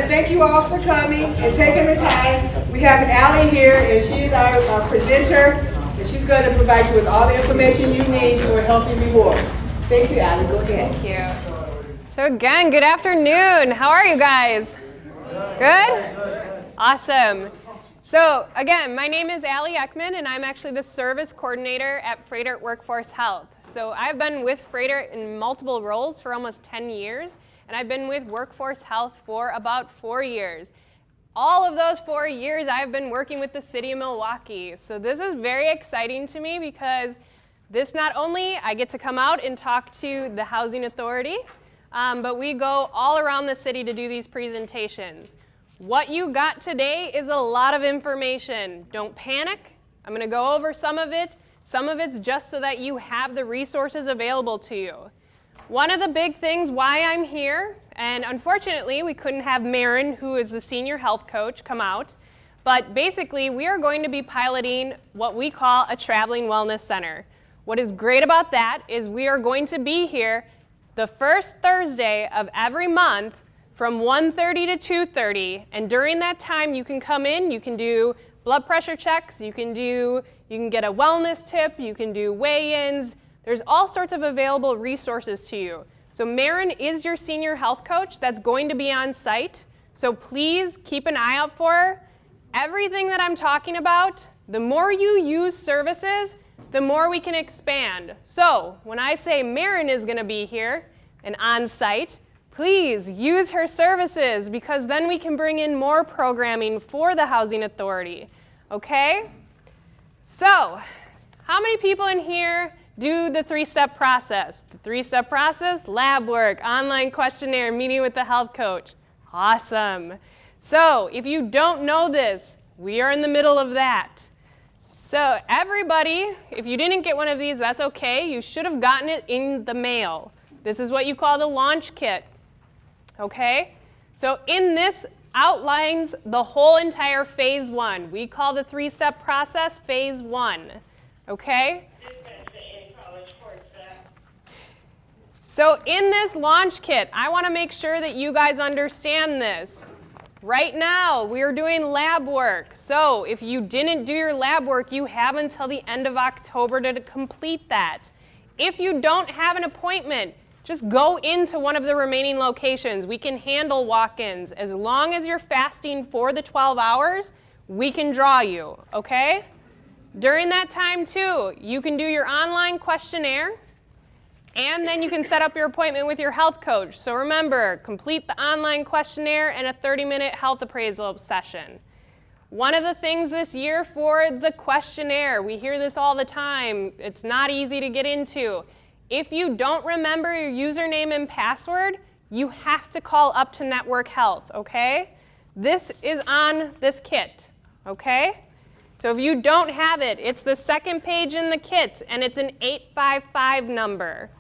to thank you all for coming and taking the time. We have Allie here, and she's our presenter, and she's going to provide you with all the information you need for Healthy Rewards. Thank you, Allie. Go ahead. Thank you. So again, good afternoon. How are you guys? Good? Awesome. So again, my name is Allie Ekman, and I'm actually the service coordinator at Freighter Workforce Health. So I've been with Freighter in multiple roles for almost 10 years, and I've been with Workforce Health for about 4 years. All of those 4 years, I've been working with the city of Milwaukee. So this is very exciting to me because this not only I get to come out and talk to the Housing Authority, but we go all around the city to do these presentations. What you got today is a lot of information. Don't panic. I'm going to go over some of it. Some of it's just so that you have the resources available to you. One of the big things why I'm here, and unfortunately we couldn't have Marin, who is the senior health coach, come out, but basically we are going to be piloting what we call a traveling wellness center. What is great about that is we are going to be here the first Thursday of every month from 1:30 to 2:30, and during that time you can come in, you can do blood pressure checks, you can get a wellness tip, you can do weigh-ins. There's all sorts of available resources to you. So Marin is your senior health coach that's going to be on site, so please keep an eye out for her. Everything that I'm talking about, the more you use services, the more we can expand. So when I say Marin is going to be here and on site, please use her services because then we can bring in more programming for the Housing Authority, okay? So, how many people in here do the three-step process? The three-step process, lab work, online questionnaire, meeting with the health coach. Awesome. So, if you don't know this, we are in the middle of that. So, everybody, if you didn't get one of these, that's okay. You should have gotten it in the mail. This is what you call the launch kit. Okay, so in this outlines the whole entire phase one. We call the three-step process phase one. Okay? So in this launch kit, I want to make sure that you guys understand this. Right now, we are doing lab work. So if you didn't do your lab work, you have until the end of October to complete that. If you don't have an appointment, just go into one of the remaining locations. We can handle walk-ins. As long as you're fasting for the 12 hours, we can draw you, okay? During that time, too, you can do your online questionnaire, and then you can set up your appointment with your health coach. So remember, complete the online questionnaire and a 30-minute health appraisal session. One of the things this year for the questionnaire, we hear this all the time, it's not easy to get into. If you don't remember your username and password, you have to call up to Network Health, okay? This is on this kit, okay? So if you don't have it, it's the second page in the kit, and it's an 855 number.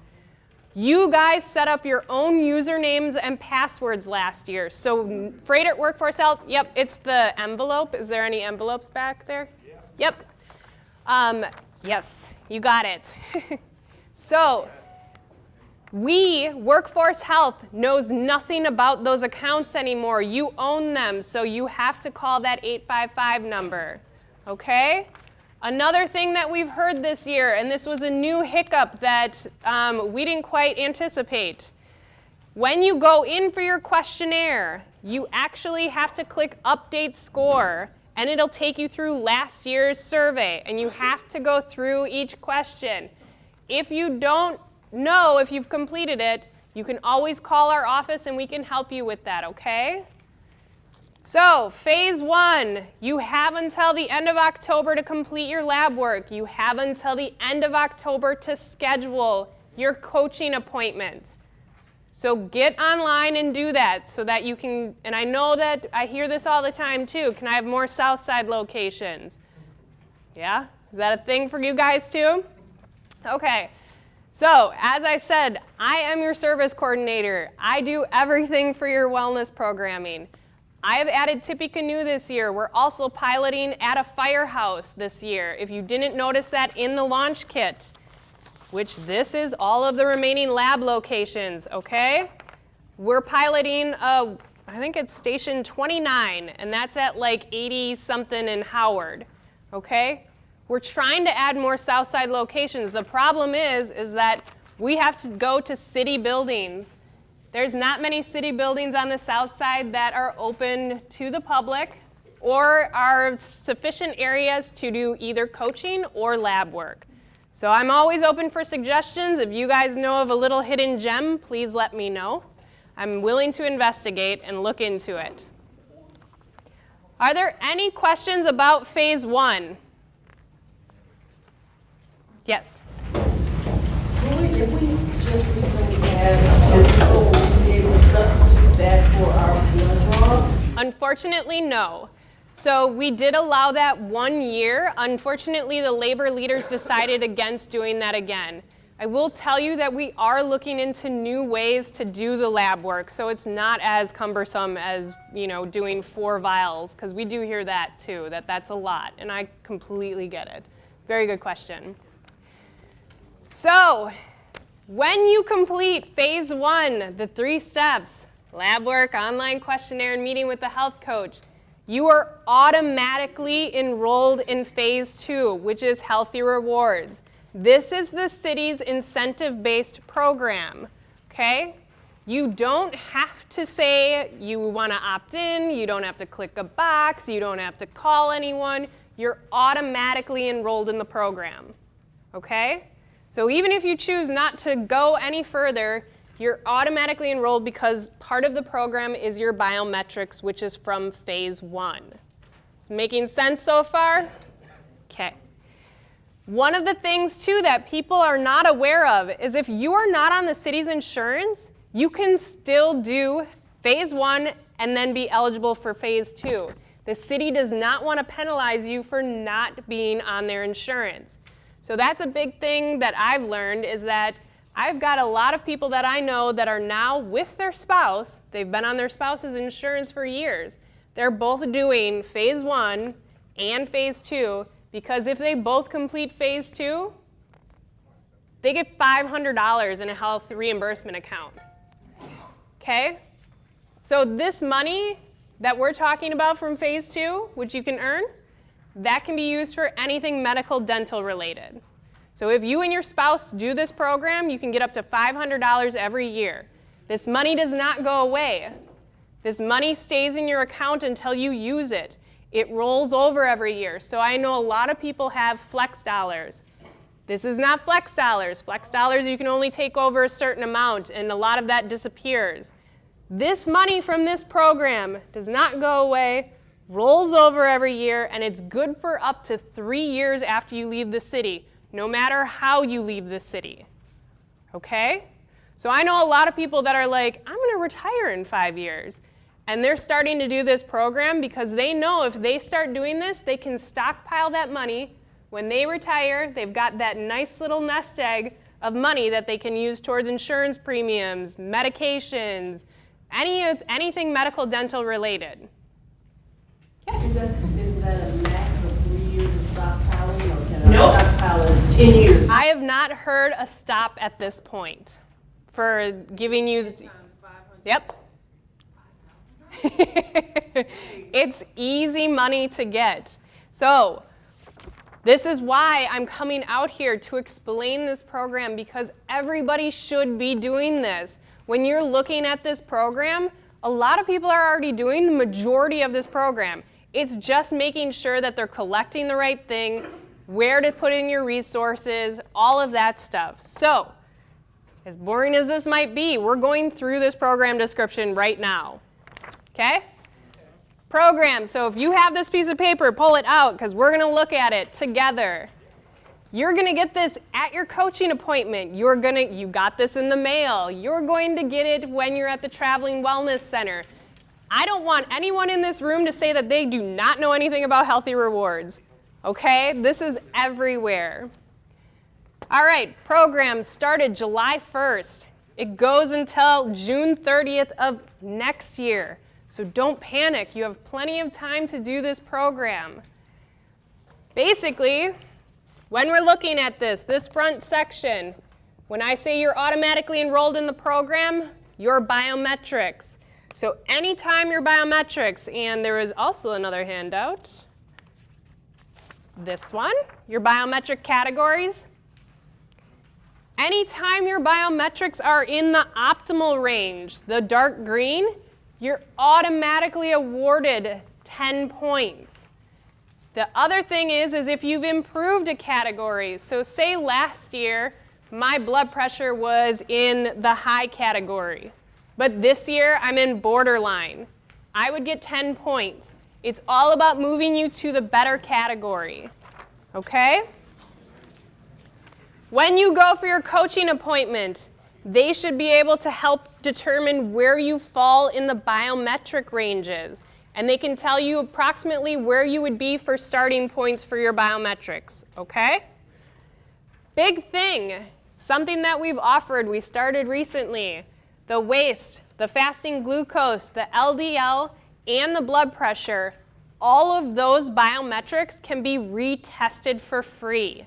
You guys set up your own usernames and passwords last year. So Freighter Workforce Health, yep, it's the envelope. Is there any envelopes back there? Yeah. Yep. Yes, you got it. So, Workforce Health, knows nothing about those accounts anymore. You own them, so you have to call that 855 number, okay? Another thing that we've heard this year, and this was a new hiccup that we didn't quite anticipate. When you go in for your questionnaire, you actually have to click Update Score, and it'll take you through last year's survey, and you have to go through each question. If you don't know if you've completed it, you can always call our office and we can help you with that, okay? So, phase one, you have until the end of October to complete your lab work. You have until the end of October to schedule your coaching appointment. So get online and do that so that you can, and I know that I hear this all the time too, can I have more Southside locations? Yeah? Is that a thing for you guys too? Okay, so as I said, I am your service coordinator. I do everything for your wellness programming. I have added Tippecanoe this year. We're also piloting at a firehouse this year. If you didn't notice that in the launch kit, which this is all of the remaining lab locations, okay? We're piloting a I think it's station 29, and that's at like 80 something in Howard, okay? We're trying to add more south side locations. The problem is that we have to go to city buildings. There's not many city buildings on the south side that are open to the public or are sufficient areas to do either coaching or lab work. So I'm always open for suggestions. If you guys know of a little hidden gem, please let me know. I'm willing to investigate and look into it. Are there any questions about phase 1? Yes? If we just recently had a will we be able to substitute that for our blood draw? Unfortunately, no. So we did allow that 1 year. Unfortunately, the labor leaders decided against doing that again. I will tell you that we are looking into new ways to do the lab work, so it's not as cumbersome as, doing 4 vials, because we do hear that too, that's a lot, and I completely get it. Very good question. So, when you complete phase 1, the 3 steps, lab work, online questionnaire, and meeting with the health coach, you are automatically enrolled in phase 2, which is Healthy Rewards. This is the city's incentive-based program, okay? You don't have to say you want to opt in, you don't have to click a box, you don't have to call anyone. You're automatically enrolled in the program, okay? So even if you choose not to go any further, you're automatically enrolled because part of the program is your biometrics, which is from phase 1. Is it making sense so far? Okay. One of the things, too, that people are not aware of is if you are not on the city's insurance, you can still do phase 1 and then be eligible for phase 2. The city does not want to penalize you for not being on their insurance. So that's a big thing that I've learned is that I've got a lot of people that I know that are now with their spouse. They've been on their spouse's insurance for years. They're both doing phase 1 and phase 2 because if they both complete phase 2, they get $500 in a health reimbursement account. Okay? So this money that we're talking about from phase 2, which you can earn, that can be used for anything medical dental related. So if you and your spouse do this program, you can get up to $500 every year. This money does not go away. This money stays in your account until you use it. It rolls over every year. So I know a lot of people have flex dollars. This is not flex dollars. Flex dollars, you can only take over a certain amount, and a lot of that disappears. This money from this program does not go away, rolls over every year, and it's good for up to 3 years after you leave the city, no matter how you leave the city. Okay? So I know a lot of people that are like, I'm going to retire in 5 years. And they're starting to do this program because they know if they start doing this, they can stockpile that money. When they retire, they've got that nice little nest egg of money that they can use towards insurance premiums, medications, anything medical dental related. Yeah. Is that a max of 3 years of stockpiling, or can I stockpile it 10 years? I have not heard a stop at this point for giving you the... Yep. It's easy money to get. So this is why I'm coming out here to explain this program, because everybody should be doing this. When you're looking at this program, a lot of people are already doing the majority of this program. It's just making sure that they're collecting the right thing, where to put in your resources, all of that stuff. So, as boring as this might be, we're going through this program description right now. Okay? Program. So if you have this piece of paper, pull it out because we're going to look at it together. You're going to get this at your coaching appointment. You got this in the mail. You're going to get it when you're at the Traveling Wellness Center. I don't want anyone in this room to say that they do not know anything about Healthy Rewards. Okay? This is everywhere. All right, program started July 1st. It goes until June 30th of next year. So don't panic. You have plenty of time to do this program. Basically, when we're looking at this front section, when I say you're automatically enrolled in the program, your biometrics. So anytime your biometrics, and there is also another handout, this one, your biometric categories. Anytime your biometrics are in the optimal range, the dark green, you're automatically awarded 10 points. The other thing is if you've improved a category, so say last year my blood pressure was in the high category, but this year I'm in borderline, I would get 10 points. It's all about moving you to the better category, okay? When you go for your coaching appointment, they should be able to help determine where you fall in the biometric ranges, and they can tell you approximately where you would be for starting points for your biometrics, okay? Big thing, something that we've offered, we started recently, the waist, the fasting glucose, the LDL, and the blood pressure, all of those biometrics can be retested for free.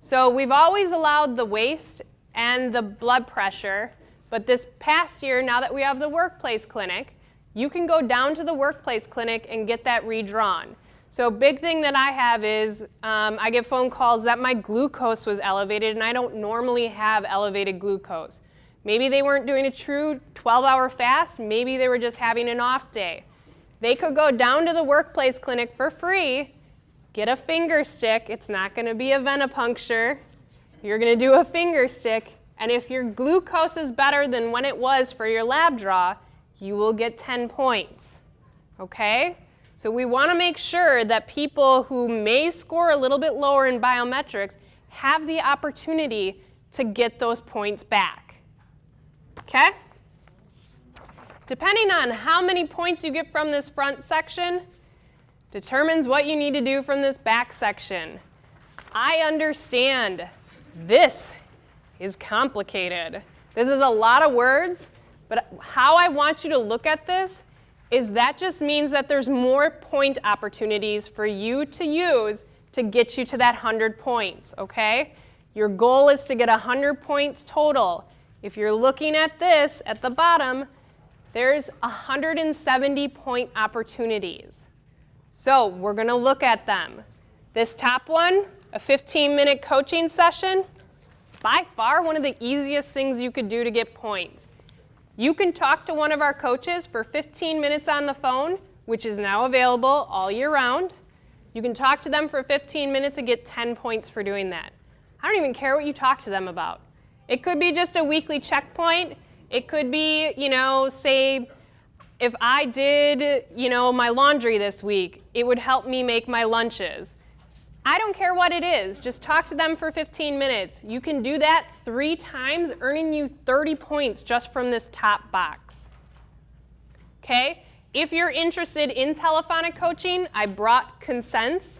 So we've always allowed the waist and the blood pressure, but this past year, now that we have the workplace clinic, you can go down to the workplace clinic and get that redrawn. So a big thing that I have is I get phone calls that my glucose was elevated and I don't normally have elevated glucose. Maybe they weren't doing a true 12-hour fast, maybe they were just having an off day. They could go down to the workplace clinic for free, get a finger stick, it's not going to be a venipuncture, you're going to do a finger stick, and if your glucose is better than when it was for your lab draw, you will get 10 points, okay? So we want to make sure that people who may score a little bit lower in biometrics have the opportunity to get those points back. Okay? Depending on how many points you get from this front section determines what you need to do from this back section. I understand this is complicated. This is a lot of words, but how I want you to look at this is that just means that there's more point opportunities for you to use to get you to that 100 points, okay? Your goal is to get 100 points total. If you're looking at this at the bottom, there's 170 point opportunities. So we're going to look at them. This top one, a 15-minute coaching session, by far one of the easiest things you could do to get points. You can talk to one of our coaches for 15 minutes on the phone, which is now available all year round. You can talk to them for 15 minutes and get 10 points for doing that. I don't even care what you talk to them about. It could be just a weekly checkpoint. It could be, say, if I did, my laundry this week, it would help me make my lunches. I don't care what it is. Just talk to them for 15 minutes. You can do that 3 times, earning you 30 points just from this top box. Okay? If you're interested in telephonic coaching, I brought consents.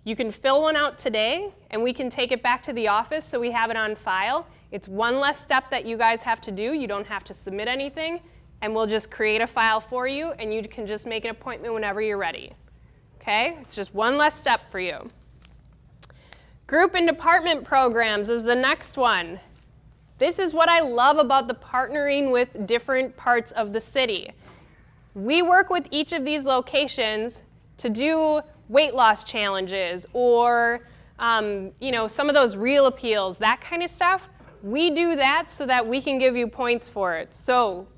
You can fill one out today, and we can take it back to the office so we have it on file. It's one less step that you guys have to do. You don't have to submit anything, and we'll just create a file for you, and you can just make an appointment whenever you're ready. Okay? It's just one less step for you. Group and department programs is the next one. This is what I love about the partnering with different parts of the city. We work with each of these locations to do weight loss challenges or some of those real appeals, that kind of stuff. We do that so that we can give you points for it. So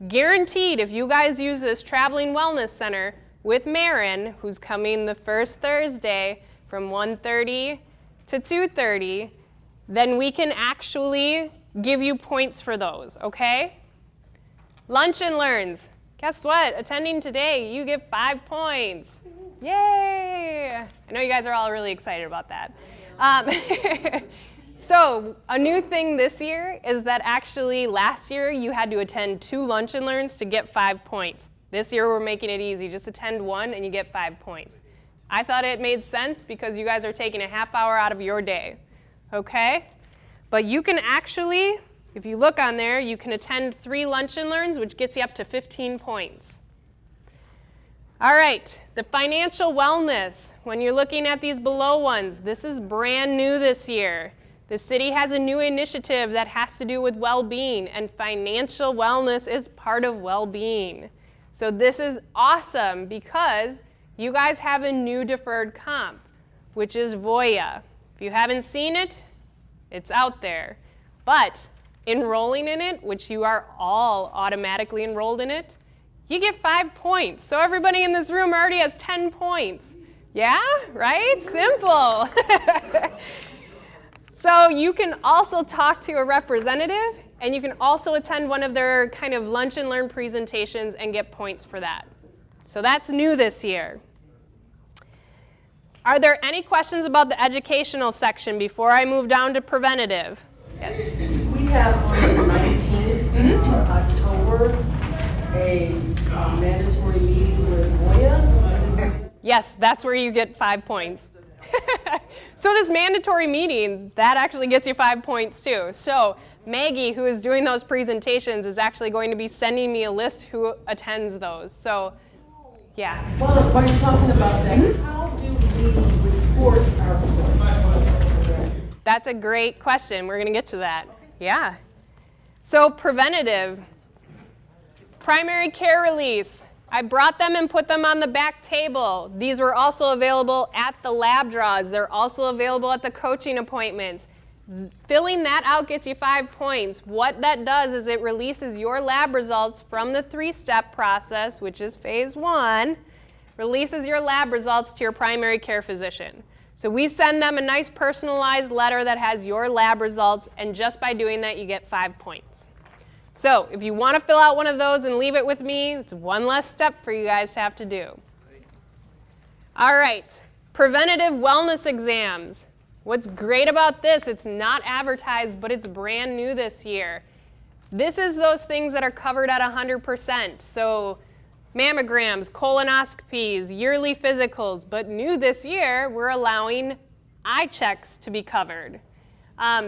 guaranteed, if you guys use this Traveling Wellness Center with Marin, who's coming the first Thursday from 1:30 to 2:30, then we can actually give you points for those, okay? Lunch and Learns. Guess what? Attending today, you get 5 points. Yay! I know you guys are all really excited about that. So a new thing this year is that actually last year you had to attend 2 Lunch and Learns to get 5 points. This year we're making it easy. Just attend 1 and you get 5 points. I thought it made sense because you guys are taking a half hour out of your day, okay? But you can actually, if you look on there, you can attend 3 Lunch and Learns, which gets you up to 15 points. All right, the financial wellness. When you're looking at these below ones, this is brand new this year. The city has a new initiative that has to do with well-being, and financial wellness is part of well-being. So this is awesome because you guys have a new deferred comp, which is Voya. If you haven't seen it, it's out there. But enrolling in it, which you are all automatically enrolled in it, you get 5 points. So everybody in this room already has 10 points. Yeah, right? Simple. So you can also talk to a representative, and you can also attend one of their kind of lunch and learn presentations and get points for that. So that's new this year. Are there any questions about the educational section before I move down to preventative? Yes. We have on the 19th of October a mandatory meeting with Voya. Yes, that's where you get 5 points. So this mandatory meeting, that actually gets you 5 points too. So Maggie, who is doing those presentations, is actually going to be sending me a list who attends those. So, yeah. Well, while you're talking about that, how do we report our points? That's a great question. We're going to get to that. Yeah. So preventative, primary care release. I brought them and put them on the back table. These were also available at the lab draws. They're also available at the coaching appointments. Filling that out gets you 5 points. What that does is it releases your lab results from the 3-step process, which is phase 1, releases your lab results to your primary care physician. So we send them a nice personalized letter that has your lab results, and just by doing that, you get 5 points. So if you want to fill out one of those and leave it with me, it's one less step for you guys to have to do. All right, preventative wellness exams. What's great about this, it's not advertised, but it's brand new this year. This is those things that are covered at 100%. So mammograms, colonoscopies, yearly physicals, but new this year, we're allowing eye checks to be covered.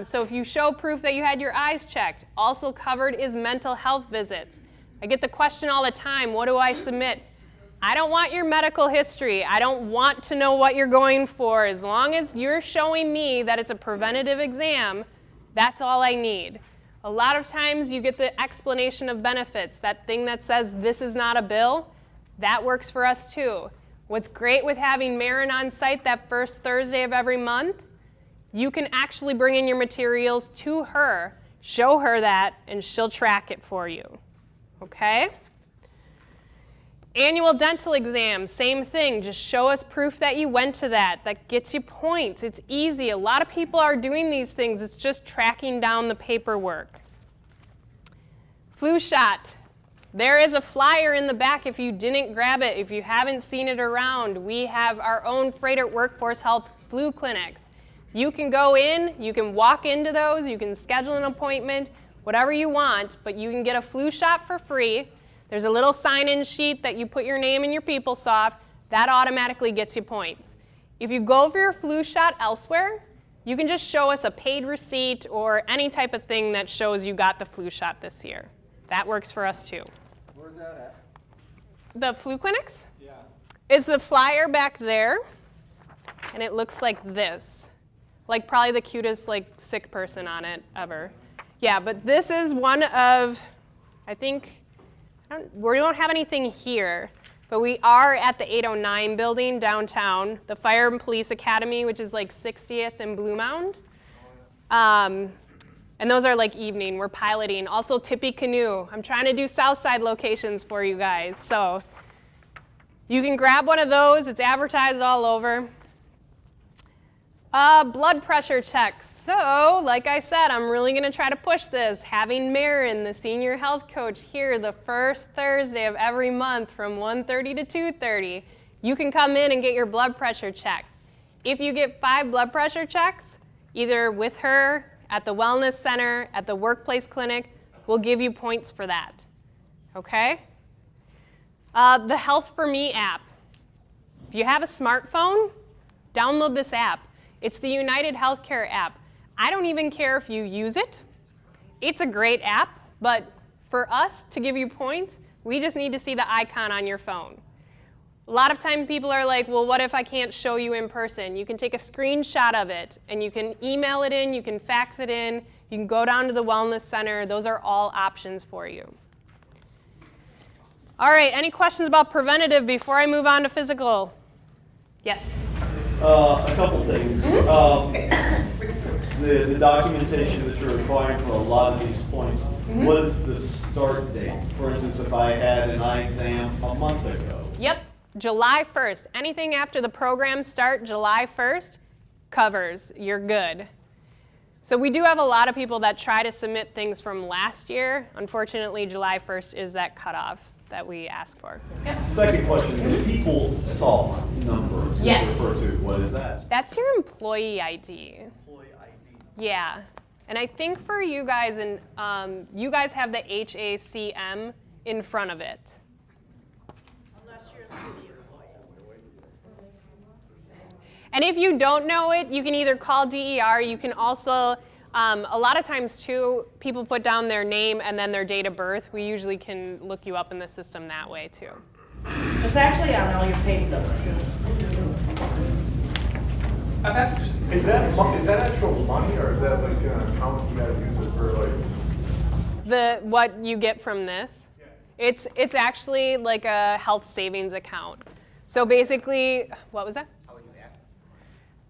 So if you show proof that you had your eyes checked, also covered is mental health visits. I get the question all the time, what do I submit? I don't want your medical history. I don't want to know what you're going for. As long as you're showing me that it's a preventative exam, that's all I need. A lot of times you get the explanation of benefits, that thing that says this is not a bill, that works for us too. What's great with having Marin on site that first Thursday of every month, you can actually bring in your materials to her, show her that, and she'll track it for you. Okay? Annual dental exam, same thing. Just show us proof that you went to that. That gets you points. It's easy. A lot of people are doing these things. It's just tracking down the paperwork. Flu shot. There is a flyer in the back if you didn't grab it, if you haven't seen it around. We have our own Freighter Workforce Health flu clinics. You can go in, you can walk into those, you can schedule an appointment, whatever you want, but you can get a flu shot for free. There's a little sign-in sheet that you put your name and your PeopleSoft. That automatically gets you points. If you go for your flu shot elsewhere, you can just show us a paid receipt or any type of thing that shows you got the flu shot this year. That works for us too. Where's that at? The flu clinics? Yeah. Is the flyer back there, and it looks like this. Like probably the cutest sick person on it ever. Yeah, but this is one of, I think, we don't have anything here, but we are at the 809 building downtown, the Fire and Police Academy, which is like 60th and Blue Mound. And those are like evening, we're piloting. Also Tippy Canoe. I'm trying to do Southside locations for you guys. So you can grab one of those, it's advertised all over. Blood pressure checks. So, like I said, I'm really going to try to push this. Having Marin, the senior health coach, here the first Thursday of every month from 1:30 to 2:30, you can come in and get your blood pressure checked. If you get 5 blood pressure checks, either with her, at the wellness center, at the workplace clinic, we'll give you points for that. Okay? The Health for Me app. If you have a smartphone, download this app. It's the United Healthcare app. I don't even care if you use it. It's a great app, but for us to give you points, we just need to see the icon on your phone. A lot of time people are like, well, what if I can't show you in person? You can take a screenshot of it, and you can email it in, you can fax it in, you can go down to the wellness center. Those are all options for you. All right, any questions about preventative before I move on to physical? Yes. A couple things. The documentation that you're requiring for a lot of these points, what is the start date? For instance, if I had an eye exam a month ago. Yep, July 1st. Anything after the program start July 1st covers. You're good. So we do have a lot of people that try to submit things from last year. Unfortunately, July 1st is that cutoff that we ask for. Yep. Second question, the people saw number you Yes. refer to, what is that? That's your employee ID. Employee ID. Yeah. And I think for you guys, and you guys have the HACM in front of it. And if you don't know it, you can either call DER, you can also, a lot of times too, people put down their name and then their date of birth. We usually can look you up in the system that way too. It's actually on all your pay stubs too. Okay. Is that actual money, or is that like an account you gotta use it for like? What you get from this, it's actually like a health savings account. So basically, what was that?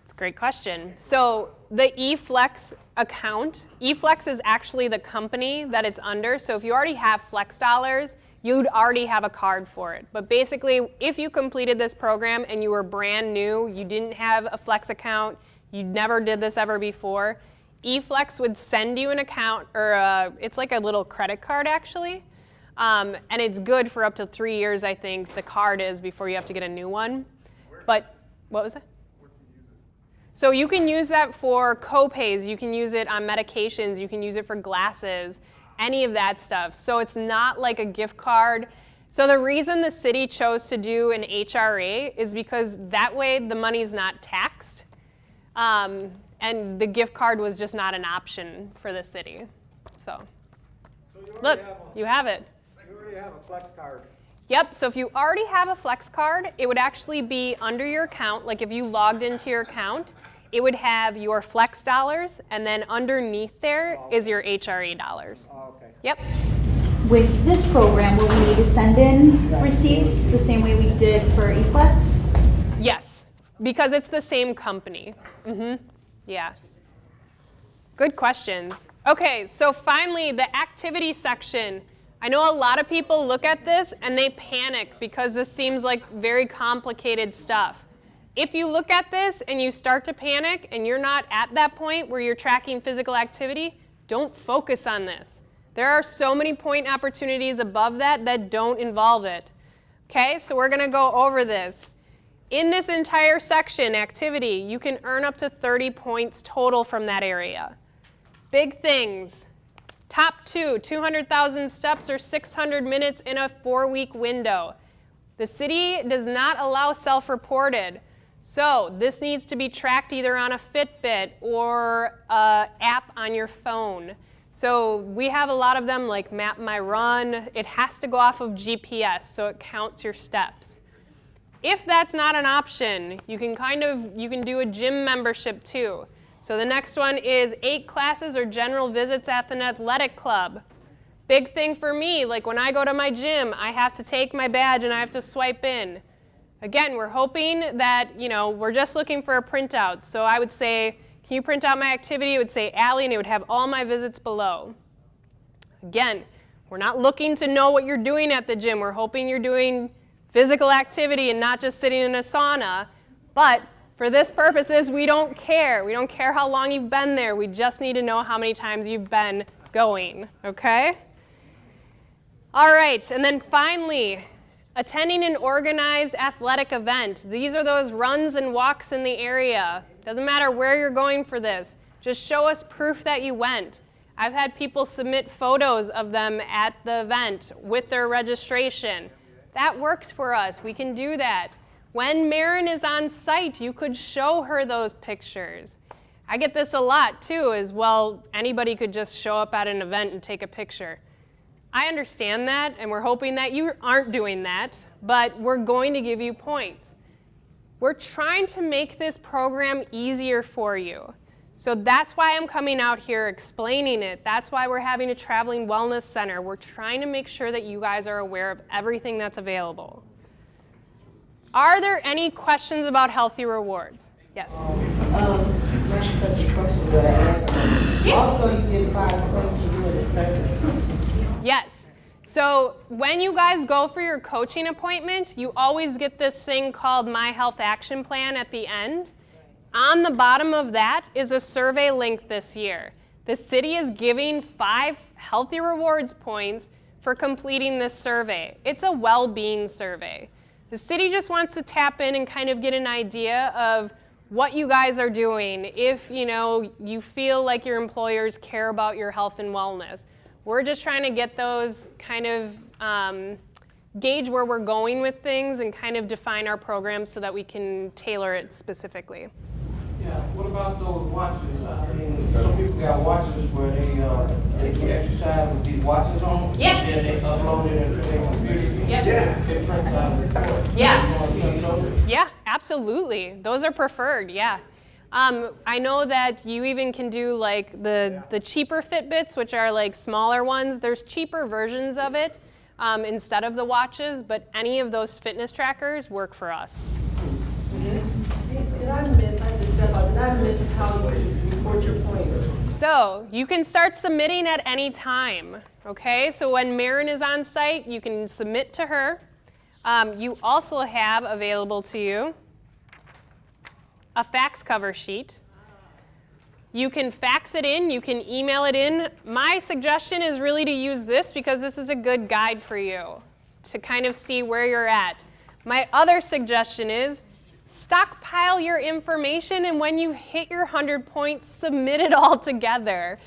It's a great question. So the eFlex account, eFlex is actually the company that it's under. So if you already have Flex dollars, you'd already have a card for it. But basically, if you completed this program and you were brand new, you didn't have a Flex account, you never did this ever before, eFlex would send you an account, or it's like a little credit card actually. And it's good for up to 3 years, I think, the card is, before you have to get a new one. But, what was that? So you can use that for co-pays, you can use it on medications, you can use it for glasses, any of that stuff. So it's not like a gift card. So the reason the city chose to do an HRA is because that way the money's not taxed. And the gift card was just not an option for the city. So look, you have it. You already have a flex card. Yep, so if you already have a Flex card, it would actually be under your account. Like if you logged into your account, it would have your Flex dollars, and then underneath there is your HRA dollars. Oh, okay. Yep. With this program, will we need to send in receipts the same way we did for eFlex? Yes, because it's the same company. Yeah. Good questions. Okay, so finally, the activity section. I know a lot of people look at this and they panic because this seems like very complicated stuff. If you look at this and you start to panic and you're not at that point where you're tracking physical activity, don't focus on this. There are so many point opportunities above that that don't involve it. Okay, so we're gonna go over this. In this entire section, activity, you can earn up to 30 points total from that area. Big things. Top 200,000 steps or 600 minutes in a 4-week window. The city does not allow self-reported. So this needs to be tracked either on a Fitbit or an app on your phone. So we have a lot of them like Map My Run. It has to go off of GPS, so it counts your steps. If that's not an option, you can do a gym membership too. So the next one is 8 classes or general visits at an athletic club. Big thing for me, like when I go to my gym, I have to take my badge and I have to swipe in. Again, we're hoping that, we're just looking for a printout. So I would say, can you print out my activity? It would say Allie, and it would have all my visits below. Again, we're not looking to know what you're doing at the gym. We're hoping you're doing physical activity and not just sitting in a sauna. But for this purposes, we don't care. We don't care how long you've been there. We just need to know how many times you've been going, okay? All right, and then finally, attending an organized athletic event. These are those runs and walks in the area. Doesn't matter where you're going for this. Just show us proof that you went. I've had people submit photos of them at the event with their registration. That works for us. We can do that. When Marin is on site, you could show her those pictures. I get this a lot too, as well, anybody could just show up at an event and take a picture. I understand that, and we're hoping that you aren't doing that, but we're going to give you points. We're trying to make this program easier for you. So that's why I'm coming out here explaining it. That's why we're having a traveling wellness center. We're trying to make sure that you guys are aware of everything that's available. Are there any questions about Healthy Rewards? Yes. That's such a question that I had. Also, you get 5 points for doing the service. Yes. So when you guys go for your coaching appointment, you always get this thing called My Health Action Plan at the end. On the bottom of that is a survey link this year. The city is giving 5 Healthy Rewards points for completing this survey. It's a well-being survey. The city just wants to tap in and kind of get an idea of what you guys are doing, if you feel like your employers care about your health and wellness. We're just trying to get those kind of gauge where we're going with things and kind of define our programs so that we can tailor it specifically. Yeah, what about those watches? I mean, some people got watches where they can exercise with these watches on. Yeah. And then they upload it into their computer. Yep. It prints out a report. Yeah. Yeah, absolutely. Those are preferred, yeah. I know that you even can do like the cheaper Fitbits, which are like smaller ones. There's cheaper versions of it instead of the watches, but any of those fitness trackers work for us. Did I miss how you report your points? So you can start submitting at any time, okay? So when Marin is on site, you can submit to her. You also have available to you a fax cover sheet. You can fax it in, you can email it in. My suggestion is really to use this because this is a good guide for you to kind of see where you're at. My other suggestion is stockpile your information, and when you hit your 100 points, submit it all together.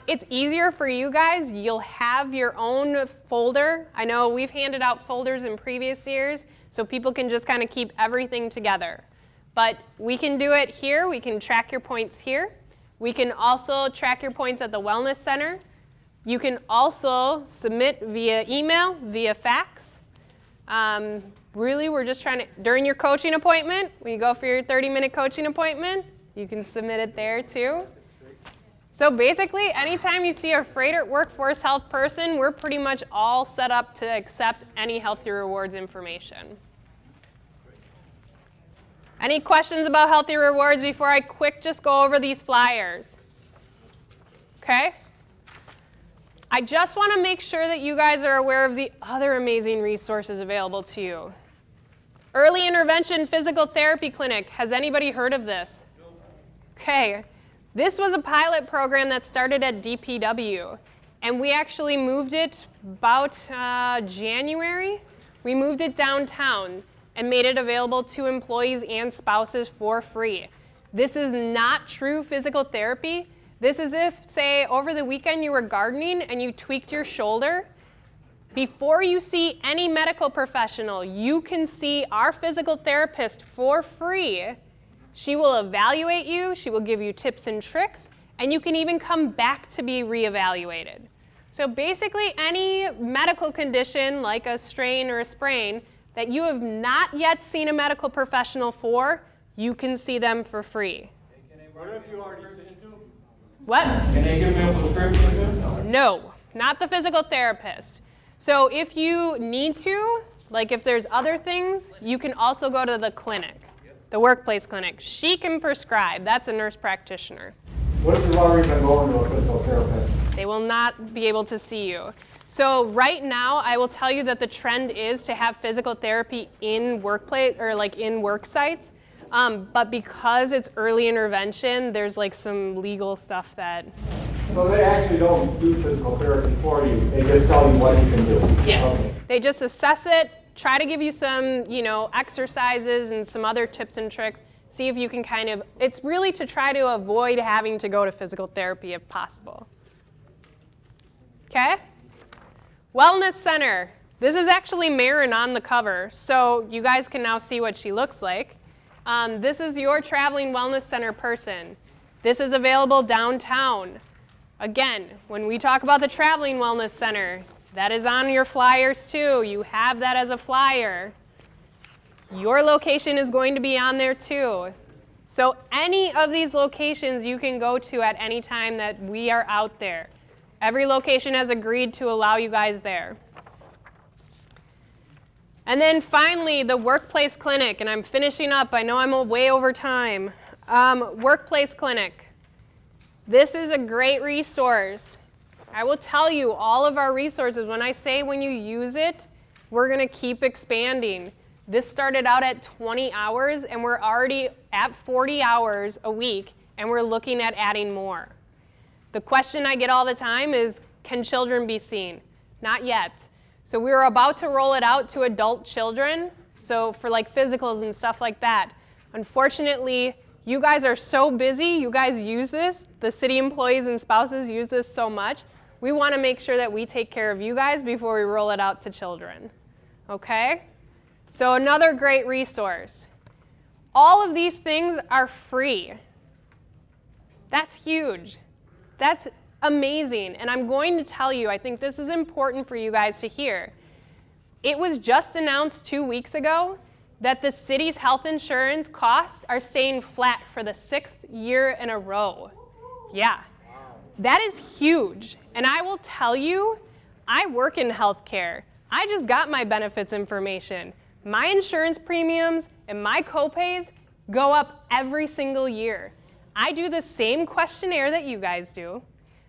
It's easier for you guys. You'll have your own folder. I know we've handed out folders in previous years, so people can just kind of keep everything together. But we can do it here. We can track your points here. We can also track your points at the Wellness Center. You can also submit via email, via fax. Really, we're just trying to, during your coaching appointment, when you go for your 30-minute coaching appointment, you can submit it there too. So basically, anytime you see a Freighter Workforce Health person, we're pretty much all set up to accept any Healthy Rewards information. Any questions about Healthy Rewards before I just go over these flyers? Okay? I just want to make sure that you guys are aware of the other amazing resources available to you. Early Intervention Physical Therapy Clinic. Has anybody heard of this? Okay. This was a pilot program that started at DPW, and we actually moved it about January. We moved it downtown and made it available to employees and spouses for free. This is not true physical therapy. This is if, say, over the weekend you were gardening and you tweaked your shoulder. Before you see any medical professional, you can see our physical therapist for free. She will evaluate you, she will give you tips and tricks, and you can even come back to be reevaluated. So basically, any medical condition like a strain or a sprain that you have not yet seen a medical professional for, you can see them for free. What if you already What? Can they give me a prescription? No, not the physical therapist. So if you need to, like if there's other things, you can also go to the clinic, the workplace clinic. She can prescribe. That's a nurse practitioner. What if you've already been going to a physical therapist? They will not be able to see you. So right now, I will tell you that the trend is to have physical therapy in workplace or like in work sites. But because it's early intervention, there's like some legal stuff that. So they actually don't do physical therapy for you, they just tell you what you can do? Yes. Okay. They just assess it, try to give you some, exercises and some other tips and tricks, see if you can it's really to try to avoid having to go to physical therapy if possible. Okay? Wellness Center. This is actually Marin on the cover, so you guys can now see what she looks like. This is your traveling wellness center person. This is available downtown. Again, when we talk about the traveling wellness center, that is on your flyers too. You have that as a flyer. Your location is going to be on there too. So any of these locations you can go to at any time that we are out there. Every location has agreed to allow you guys there. And then finally, the workplace clinic, and I'm finishing up. I know I'm way over time. Workplace clinic. This is a great resource. I will tell you, all of our resources, when I say when you use it, we're going to keep expanding. This started out at 20 hours, and we're already at 40 hours a week, and we're looking at adding more. The question I get all the time is, can children be seen? Not yet. So we were about to roll it out to adult children, so for like physicals and stuff like that. Unfortunately, you guys are so busy, you guys use this, the city employees and spouses use this so much, we want to make sure that we take care of you guys before we roll it out to children. Okay? So another great resource. All of these things are free. That's huge. That's amazing. And I'm going to tell you, I think this is important for you guys to hear. It was just announced 2 weeks ago that the city's health insurance costs are staying flat for the 6th year in a row. Yeah. That is huge. And I will tell you, I work in healthcare. I just got my benefits information. My insurance premiums and my copays go up every single year. I do the same questionnaire that you guys do.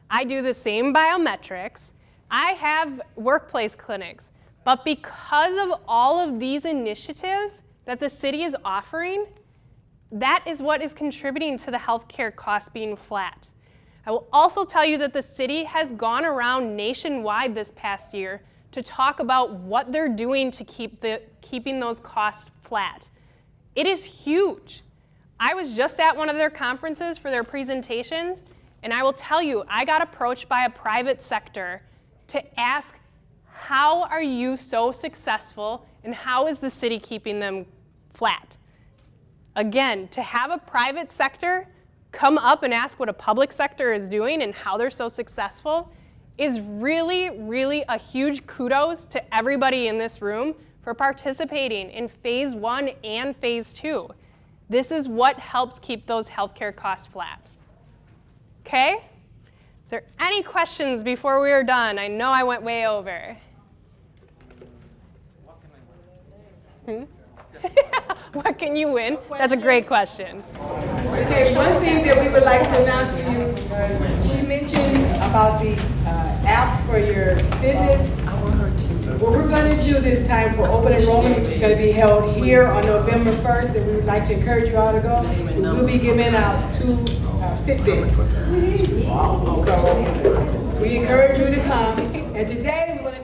I do the same biometrics. I have workplace clinics. But because of all of these initiatives that the city is offering, that is what is contributing to the healthcare costs being flat. I will also tell you that the city has gone around nationwide this past year to talk about what they're doing to keeping those costs flat. It is huge. I was just at one of their conferences for their presentations, and I will tell you, I got approached by a private sector to ask, how are you so successful, and how is the city keeping them flat? Again, to have a private sector come up and ask what a public sector is doing and how they're so successful is really, really a huge kudos to everybody in this room for participating in phase 1 and phase 2. This is what helps keep those healthcare costs flat. Okay? Is there any questions before we are done? I know I went way over. What can you win? That's a great question. Okay, one thing that we would like to announce to you, she mentioned about the app for your fitness. What we're going to do this time for open enrollment, which is going to be held here on November 1st, and we would like to encourage you all to go, we'll be giving out 2 Fitbits. So we encourage you to come. And today we want to